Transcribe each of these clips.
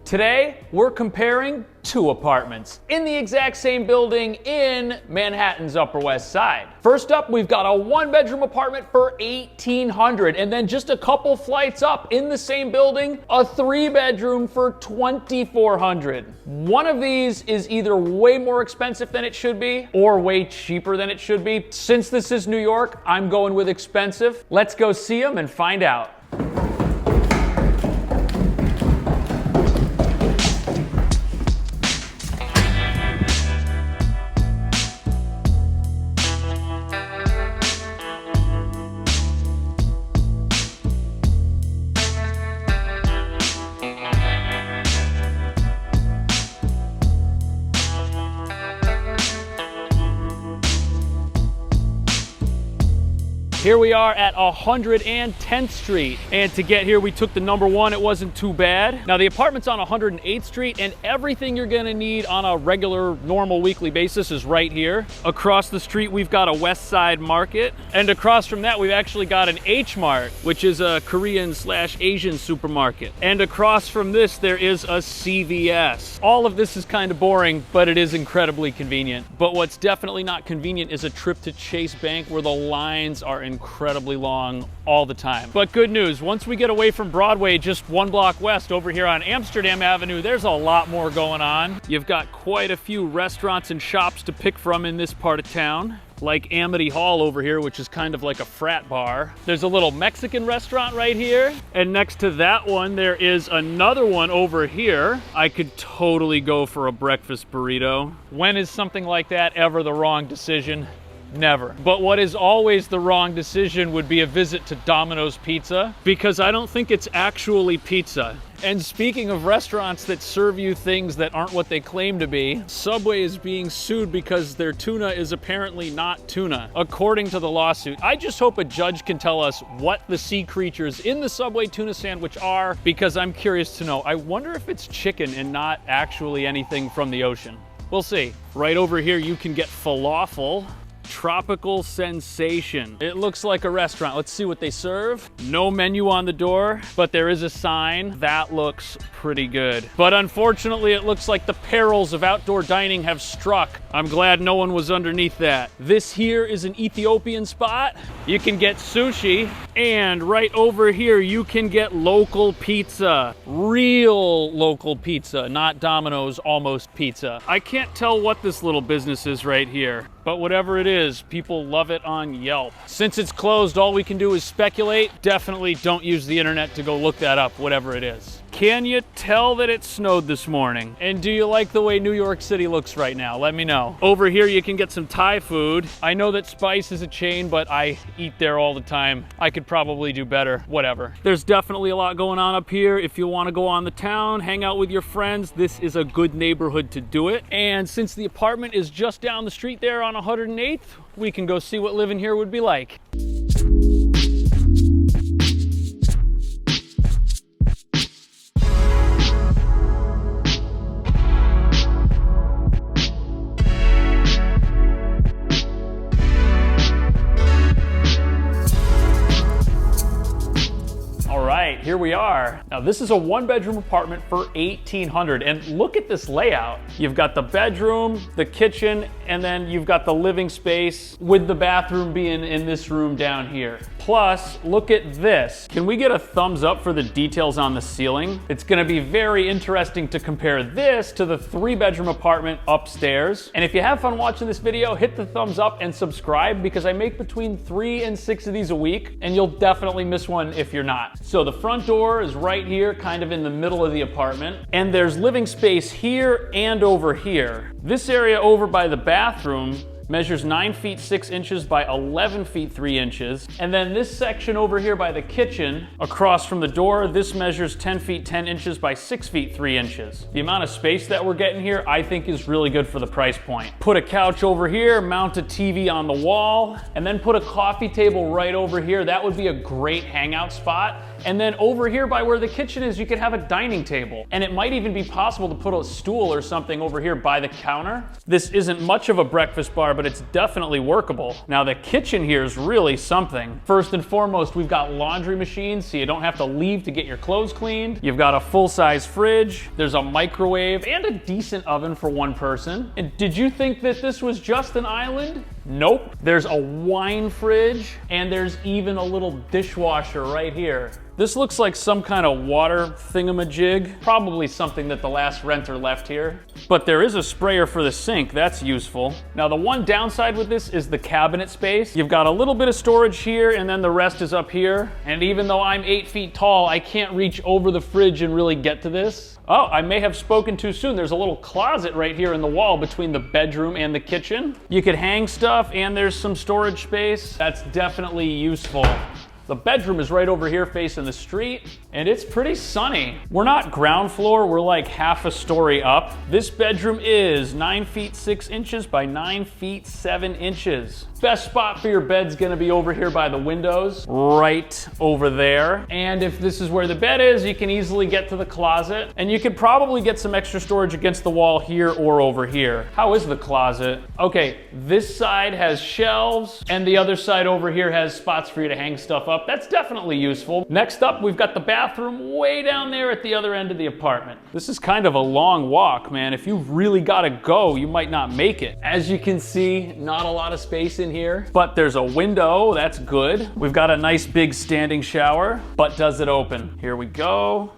Today, we're comparing two apartments in the exact same building in Manhattan's Upper West Side. First up, we've got a one-bedroom apartment for $1,800, and then just a couple flights up in the same building, a three-bedroom for $2,400. One of these is either way more expensive than it should be or way cheaper than it should be. Since this is New York, I'm going with expensive. Let's go see them and find out. Here we are at 110th Street, and to get here we took the number one. It wasn't too bad. Now the apartment's on 108th Street, and everything you're gonna need on a regular, normal weekly basis is right here. Across the street we've got a West Side Market, and across from that we've actually got an H-Mart, which is a Korean/Asian supermarket. And across from this there is a CVS. All of this is kind of boring, but it is incredibly convenient. But what's definitely not convenient is a trip to Chase Bank, where the lines are incredibly long all the time. But good news, once we get away from Broadway, just one block west over here on Amsterdam Avenue, there's a lot more going on. You've got quite a few restaurants and shops to pick from in this part of town, like Amity Hall over here, which is kind of like a frat bar. There's a little Mexican restaurant right here, and next to that one there is another one over here. I could totally go for a breakfast burrito. When is something like that ever the wrong decision? Never. But what is always the wrong decision would be a visit to Domino's Pizza, because I don't think it's actually pizza. And speaking of restaurants that serve you things that aren't what they claim to be, Subway is being sued because their tuna is apparently not tuna, according to the lawsuit. I just hope a judge can tell us what the sea creatures in the Subway tuna sandwich are, because I'm curious to know. I wonder if it's chicken and not actually anything from the ocean. We'll see. Right over here you can get falafel. Tropical Sensation. It looks like a restaurant. Let's see what they serve. No menu on the door, but there is a sign. That looks pretty good. But unfortunately, it looks like the perils of outdoor dining have struck. I'm glad no one was underneath that. This here is an Ethiopian spot. You can get sushi, and right over here, you can get local pizza. Real local pizza, not Domino's almost pizza. I can't tell what this little business is right here, but whatever it is, people love it on Yelp. Since it's closed, all we can do is speculate. Definitely don't use the internet to go look that up, whatever it is. Can you tell that it snowed this morning? And do you like the way New York City looks right now? Let me know. Over here, you can get some Thai food. I know that Spice is a chain, but I eat there all the time. I could probably do better, whatever. There's definitely a lot going on up here. If you want to go on the town, hang out with your friends, this is a good neighborhood to do it. And since the apartment is just down the street there on 108th, we can go see what living here would be like. Here we are. Now this is a one-bedroom apartment for $1,800, and look at this layout. You've got the bedroom, the kitchen, and then you've got the living space, with the bathroom being in this room down here. Plus, look at this. Can we get a thumbs up for the details on the ceiling? It's gonna be very interesting to compare this to the three-bedroom apartment upstairs. And if you have fun watching this video, hit the thumbs up and subscribe, because I make between 3 and 6 of these a week, and you'll definitely miss one if you're not. So the front door is right here, kind of in the middle of the apartment, and there's living space here and over here. This area over by the bathroom measures 9 feet 6 inches by 11 feet 3 inches. And then this section over here by the kitchen, across from the door, this measures 10 feet 10 inches by 6 feet 3 inches. The amount of space that we're getting here, I think, is really good for the price point. Put a couch over here, mount a TV on the wall, and then put a coffee table right over here. That would be a great hangout spot. And then over here by where the kitchen is, you could have a dining table. And it might even be possible to put a stool or something over here by the counter. This isn't much of a breakfast bar, but it's definitely workable. Now the kitchen here is really something. First and foremost, we've got laundry machines, so you don't have to leave to get your clothes cleaned. You've got a full-size fridge. There's a microwave and a decent oven for one person. And did you think that this was just an island? Nope. There's a wine fridge, and there's even a little dishwasher right here. This looks like some kind of water thingamajig, probably something that the last renter left here. But there is a sprayer for the sink, that's useful. Now the one downside with this is the cabinet space. You've got a little bit of storage here, and then the rest is up here. And even though I'm 8 feet tall, I can't reach over the fridge and really get to this. Oh, I may have spoken too soon. There's a little closet right here in the wall between the bedroom and the kitchen. You could hang stuff, and there's some storage space. That's definitely useful. The bedroom is right over here facing the street, and it's pretty sunny. We're not ground floor, we're like half a story up. This bedroom is 9 feet 6 inches by 9 feet 7 inches. Best spot for your bed's gonna be over here by the windows, right over there. And if this is where the bed is, you can easily get to the closet. And you could probably get some extra storage against the wall here or over here. How is the closet? Okay, this side has shelves, and the other side over here has spots for you to hang stuff up. That's definitely useful. Next up, we've got the bathroom way down there at the other end of the apartment. This is kind of a long walk, man. If you've really gotta go, you might not make it. As you can see, not a lot of space in here, but there's a window, that's good. We've got a nice big standing shower, but does it open? Here we go.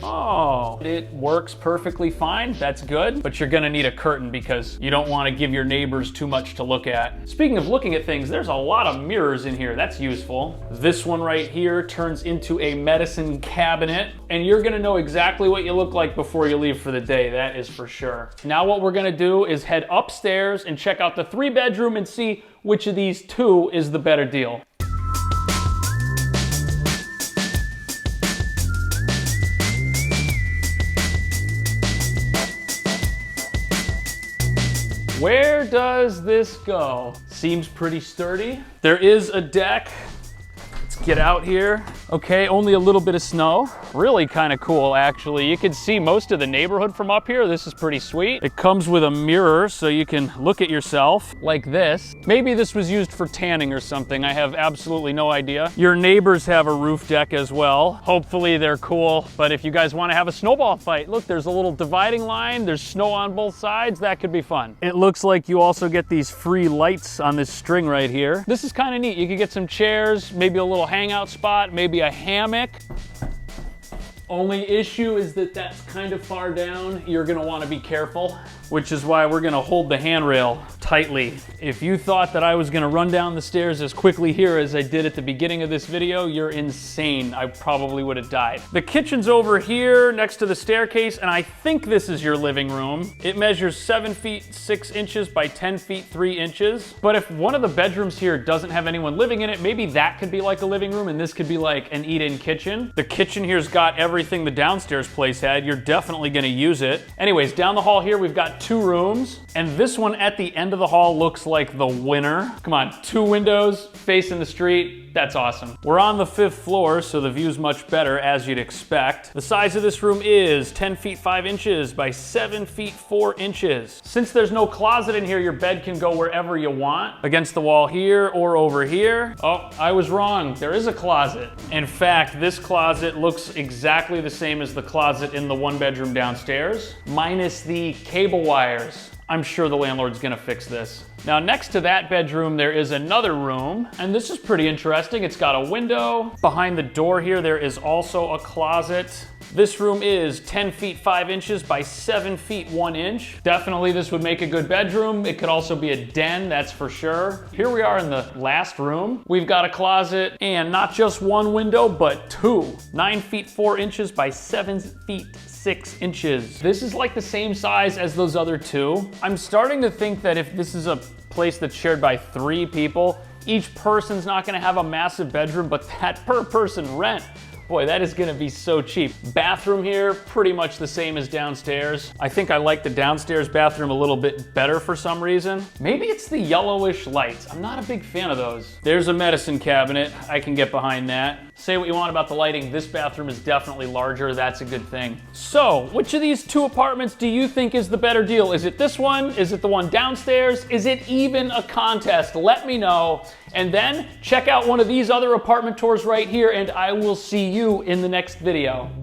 Oh, it works perfectly fine. That's good. But you're gonna need a curtain because you don't want to give your neighbors too much to look at. Speaking of looking at things, there's a lot of mirrors in here. That's useful. This one right here turns into a medicine cabinet, and you're gonna know exactly what you look like before you leave for the day. That is for sure. Now what we're gonna do is head upstairs and check out the 3-bedroom and see which of these two is the better deal. Where does this go? Seems pretty sturdy. There is a deck. Let's get out here. Okay, only a little bit of snow. Really kind of cool, actually. You can see most of the neighborhood from up here. This is pretty sweet. It comes with a mirror so you can look at yourself like this. Maybe this was used for tanning or something. I have absolutely no idea. Your neighbors have a roof deck as well. Hopefully they're cool, but if you guys want to have a snowball fight, look, there's a little dividing line. There's snow on both sides. That could be fun. It looks like you also get these free lights on this string right here. This is kind of neat. You could get some chairs, maybe a little hangout spot, maybe a hammock. Only issue is that that's kind of far down. You're gonna wanna be careful, which is why we're gonna hold the handrail tightly. If you thought that I was gonna run down the stairs as quickly here as I did at the beginning of this video, you're insane. I probably would have died. The kitchen's over here next to the staircase, and I think this is your living room. It measures 7 feet 6 inches by 10 feet 3 inches. But if one of the bedrooms here doesn't have anyone living in it, maybe that could be like a living room and this could be like an eat-in kitchen. The kitchen here's got everything the downstairs place had. You're definitely gonna use it. Anyways, down the hall here, we've got 2 rooms, and this one at the end of the hall looks like the winner. Come on, 2 windows facing the street. That's awesome. We're on the 5th floor, so the view's much better, as you'd expect. The size of this room is 10 feet 5 inches by 7 feet 4 inches. Since there's no closet in here, your bed can go wherever you want, against the wall here or over here. Oh, I was wrong. There is a closet. In fact, this closet looks exactly the same as the closet in the 1-bedroom downstairs, minus the cable wires. I'm sure the landlord's gonna fix this. Now, next to that bedroom, there is another room, and this is pretty interesting. It's got a window. Behind the door here, there is also a closet. This room is 10 feet 5 inches by 7 feet 1 inch. Definitely this would make a good bedroom. It could also be a den, that's for sure. Here we are in the last room. We've got a closet, and not just 1 window, but 2. 9 feet 4 inches by 7 feet 6 inches. This is like the same size as those other 2. I'm starting to think that if this is a place that's shared by 3 people, each person's not gonna have a massive bedroom, but that per person rent, boy, that is gonna be so cheap. Bathroom here, pretty much the same as downstairs. I think I like the downstairs bathroom a little bit better for some reason. Maybe it's the yellowish lights. I'm not a big fan of those. There's a medicine cabinet. I can get behind that. Say what you want about the lighting, this bathroom is definitely larger. That's a good thing. So, which of these two apartments do you think is the better deal? Is it this one? Is it the one downstairs? Is it even a contest? Let me know. And then check out one of these other apartment tours right here, and I will see you in the next video.